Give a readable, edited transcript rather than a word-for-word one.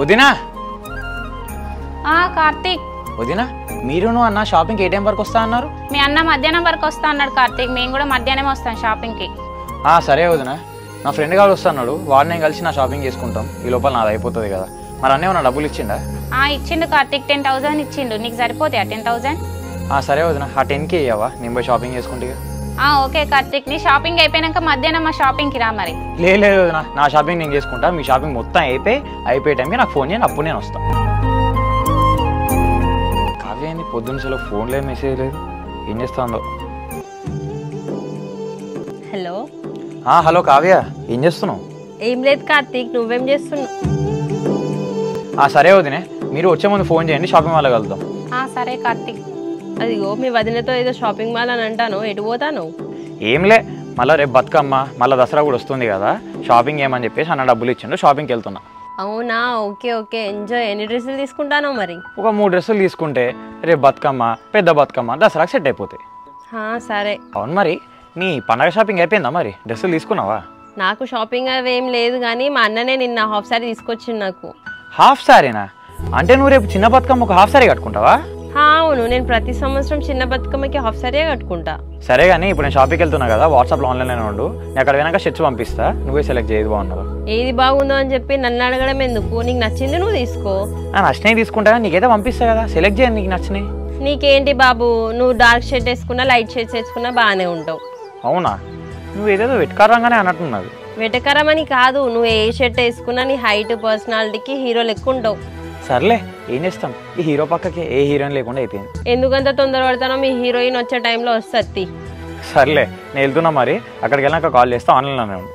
వదినా కార్తీక్ వదినా మీరును అన్న షాపింగ్కి ఏ టైం వరకు వస్తా అన్నారు? మీ అన్న మధ్యాహ్నం వరకు వస్తా అన్నాడు కార్తీక్. మేము కూడా మధ్యాహ్నం వస్తాం షాపింగ్కి. సరే వదినా, నా ఫ్రెండ్ గారు వస్తున్నాడు, వాడిని కలిసి నా షాపింగ్ చేసుకుంటాం. ఈ లోపల నాది అయిపోతుంది కదా. మరి అన్నీ ఏమన్నా డబ్బులు ఇచ్చిండా? ఇచ్చిండు కార్తీక్, 10,000 ఇచ్చిండు. నీకు సరిపోతాయా 10,000? సరే వదినా, ఆ 10K ఇవ్వవా, నేను పోయి షాపింగ్ చేసుకుంటే. ఓకే కార్తీక్, నీ షాపింగ్ అయిపోయాక మధ్యాహ్నం మా షాపింగ్కి రా. మరి లేదు వదినా, నా షాపింగ్ నేను చేసుకుంటా. మీ షాపింగ్ మొత్తం అయిపోయే టైంకి నాకు ఫోన్ చేయండి, అప్పుడు నేను వస్తాను. కావ్యాన్ని పొద్దున్న ఫోన్లో మెసేజ్ లేదు, ఏం చేస్తుందో. హలో హలో కావ్య, ఏం చేస్తున్నావు? ఏం లేదు కార్తీక్, నువ్వేం చేస్తున్నావు? సరే వదినే, మీరు వచ్చే ముందు ఫోన్ చేయండి, షాపింగ్ మాల్ కలుద్దాం. సరే కార్తీక్. అదిగో మీ వదినతో ఏదో షాపింగ్ మాల్ అని అంటాను, ఎటు పోతాను? ఏంలే, మళ్ళీ రేపు బతుకమ్మ, మళ్ళీ దసరా కూడా వస్తుంది కదా, షాపింగ్ ఏమని చెప్పేసి అన్న డబ్బులు ఇచ్చిండు, షాపింగ్కి వెళ్తున్నా. అవునా, ఓకే ఓకే, ఎంజాయ్. ఎన్ని డ్రెస్సులు తీసుకుంటానో మరి? ఒక 3 డ్రెస్సులు తీసుకుంటే రేపు బతుకమ్మ, పెద్ద బతుకమ్మ, దసరాకి సెట్ అయిపోతాయి. సరే. అవును, మరి నీ పండగ షాపింగ్ అయిపోయిందా? మరి డ్రెస్సులు తీసుకున్నావా? నాకు షాపింగ్ అవేం లేదు కానీ మా అన్ననే నిన్న హాఫ్ సారీ తీసుకొచ్చిండు నాకు. హాఫ్ సారీనా? అంటే నువ్వు రేపు చిన్న బతుకమ్మ ఒక హాఫ్ సారీ కట్టుకుంటావా? అవును, నేను ప్రతి సంవత్సరం చిన్న బతుకమ్మకి హాఫ్ సారీయే కట్టుకుంటా. సరే కానీ ఇప్పుడు నేను షాపింగ్కి వెళ్తున్నా కదా, వాట్సాప్లో ఆన్లైన్లోనే ఉండు, నేను అక్కడ వెనక షర్ట్స్ పంపిస్తా, నువ్వే సెలెక్ట్ చేయదు. బాగున్నావు? ఏది బాగుందో అని చెప్పి నన్ను అడగడం ఎందుకు? నీకు నచ్చింది నువ్వు తీసుకో. నచ్చినవి తీసుకుంటా, నీకైతే పంపిస్తా కదా, సెలెక్ట్ చేయండి నీకు నచ్చినవి. నీకేంటి బాబు, నువ్వు డార్క్ షర్ట్ వేసుకున్నా లైట్ షర్ట్స్ వేసుకున్నా బాగానే ఉంటావు. అవునా? నువ్వు ఏదేదో వెట్కారంగానే అన్నట్టున్నది. వెటకరమని కాదు, నువ్వు ఏ షర్ట్ వేసుకున్నా నీ హైట్ పర్సనాలిటీకి హీరో లెక్క ఉంటావు. సర్లే, ఏం చేస్తాం, ఈ హీరో పక్కకి ఏ హీరోయిన్ లేకుండా అయిపోయింది. ఎందుకంత తొందరపడతానో, మీ హీరోయిన్ వచ్చే టైంలో వస్తుంది. సర్లే, నేను వెళ్తున్నా, మరి అక్కడికి వెళ్ళాక కాల్ చేస్తా, ఆన్లైన్లోనే ఉండు.